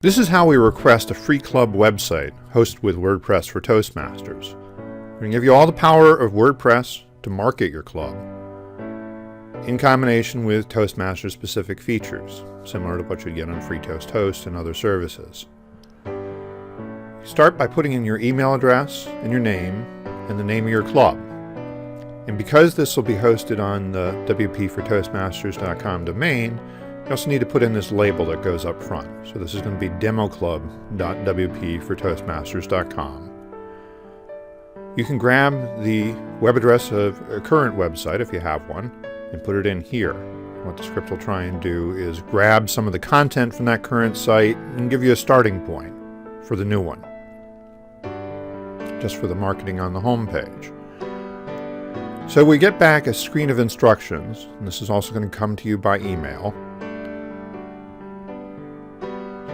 This is how we request a free club website hosted with WordPress for Toastmasters. We're going to give you all the power of WordPress to market your club in combination with Toastmasters specific features, similar to what you get on Free Toast Host and other services. Start by putting in your email address and your name and the name of your club. And because this will be hosted on the wpfortoastmasters.com domain, you also need to put in this label that goes up front. So this is going to be democlub.wpfortoastmasters.com. You can grab the web address of a current website if you have one and put it in here. What the script will try and do is grab some of the content from that current site and give you a starting point for the new one, just for the marketing on the home page. So we get back a screen of instructions, and this is also going to come to you by email.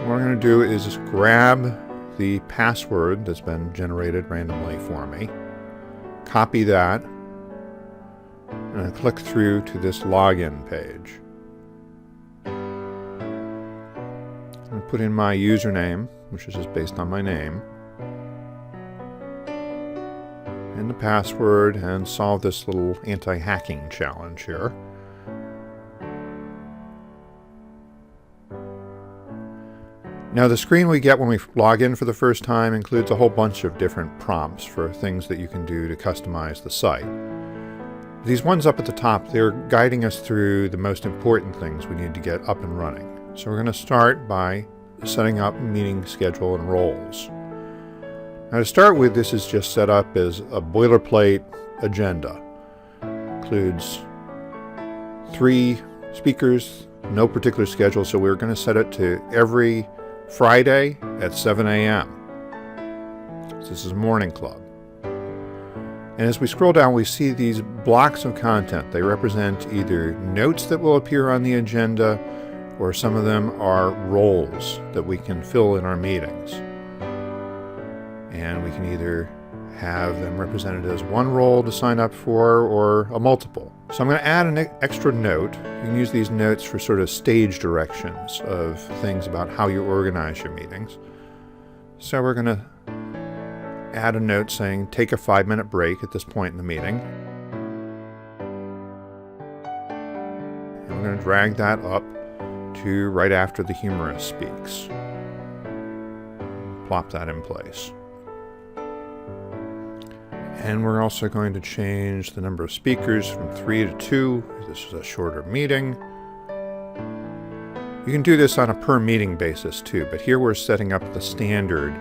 What I'm going to do is just grab the password that's been generated randomly for me, copy that, and I click through to this login page. I put in my username, which is just based on my name, and the password, and solve this little anti-hacking challenge here. Now the screen we get when we log in for the first time includes a whole bunch of different prompts for things that you can do to customize the site. These ones up at the top, they're guiding us through the most important things we need to get up and running. So we're going to start by setting up meeting schedule and roles. Now to start with, this is just set up as a boilerplate agenda. Includes 3 speakers, no particular schedule, so we're going to set it to every Friday at 7 a.m. So this is morning club. And as we scroll down, we see these blocks of content. They represent either notes that will appear on the agenda, or some of them are roles that we can fill in our meetings. And we can either have them represented as one role to sign up for or a multiple. So I'm going to add an extra note. You can use these notes for sort of stage directions of things about how you organize your meetings. So we're going to add a note saying take a 5-minute break at this point in the meeting. And we're going to drag that up to right after the humorist speaks. Plop that in place. And we're also going to change the number of speakers from 3 to 2. This is a shorter meeting. You can do this on a per meeting basis too, but here we're setting up the standard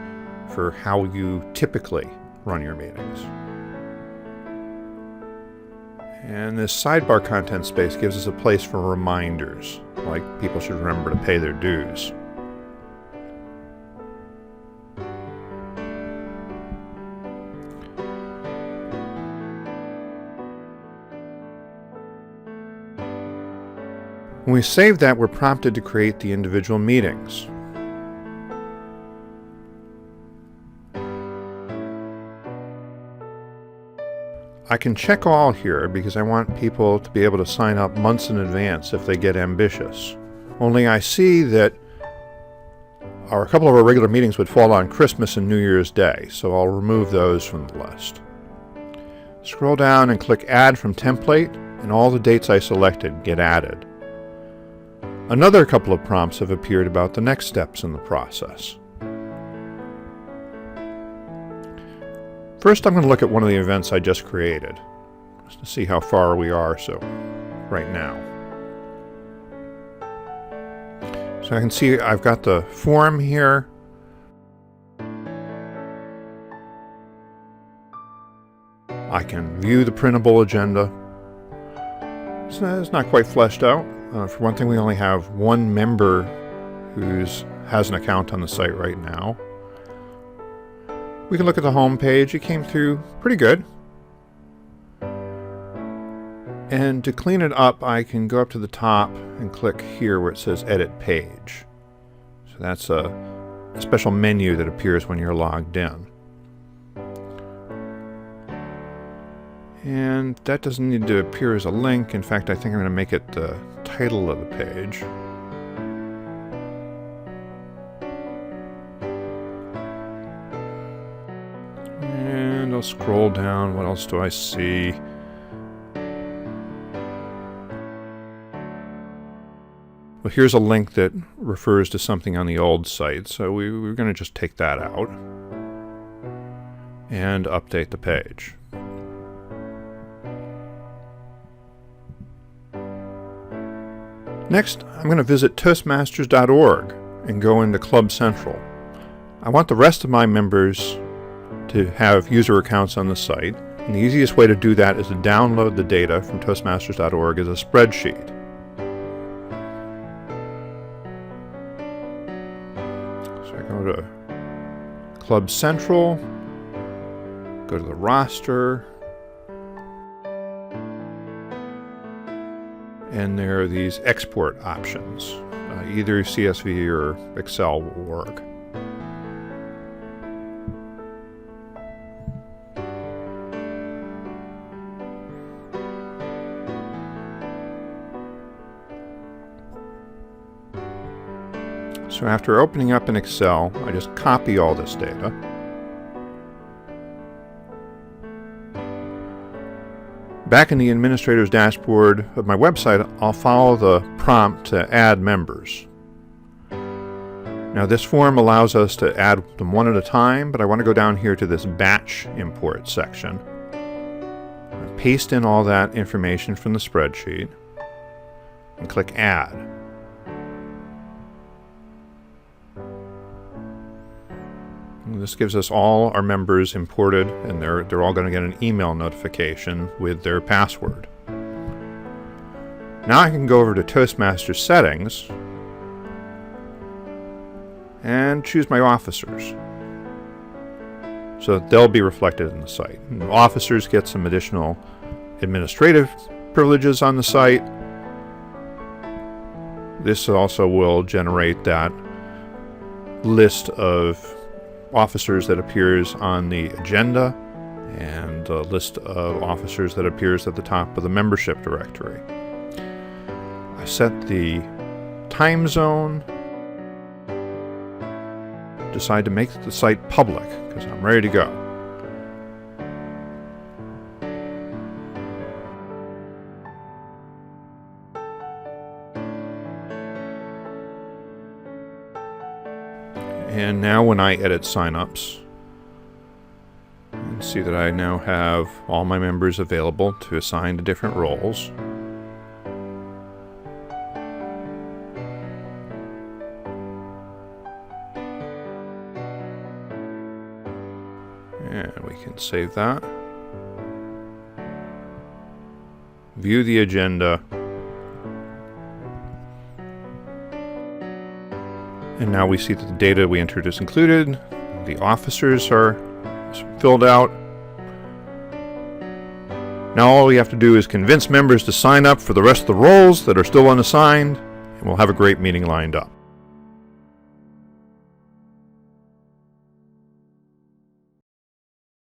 for how you typically run your meetings. And this sidebar content space gives us a place for reminders, like people should remember to pay their dues. When we save that, we're prompted to create the individual meetings. I can check all here because I want people to be able to sign up months in advance if they get ambitious. Only I see that a couple of our regular meetings would fall on Christmas and New Year's Day, so I'll remove those from the list. Scroll down and click Add from Template, and all the dates I selected get added. Another couple of prompts have appeared about the next steps in the process. First, I'm going to look at one of the events I just created, just to see how far we are right now. So I can see I've got the form here. I can view the printable agenda. So it's not quite fleshed out. For one thing, we only have one member who has an account on the site right now. We can look at the home page. It came through pretty good. And to clean it up, I can go up to the top and click here where it says Edit Page. So that's a special menu that appears when you're logged in. And that doesn't need to appear as a link. In fact, I think I'm going to make it the title of the page. And I'll scroll down. What else do I see? Well, here's a link that refers to something on the old site, so we're going to just take that out and update the page. Next, I'm going to visit Toastmasters.org and go into Club Central. I want the rest of my members to have user accounts on the site, and the easiest way to do that is to download the data from Toastmasters.org as a spreadsheet. So I go to Club Central, go to the roster, and there are these export options. Either CSV or Excel will work. So after opening up in Excel, I just copy all this data. Back in the administrator's dashboard of my website, I'll follow the prompt to add members. Now this form allows us to add them one at a time, but I want to go down here to this batch import section. Paste in all that information from the spreadsheet and click add. This gives us all our members imported, and they're all going to get an email notification with their password. Now I can go over to Toastmasters settings and choose my officers so that they'll be reflected in the site. And officers get some additional administrative privileges on the site. This also will generate that list of officers that appears on the agenda and a list of officers that appears at the top of the membership directory. I set the time zone, decide to make the site public because I'm ready to go. And now when I edit signups, you can see that I now have all my members available to assign to different roles. And we can save that. View the agenda. And now we see that the data we entered is included. The officers are filled out. Now all we have to do is convince members to sign up for the rest of the roles that are still unassigned, and we'll have a great meeting lined up.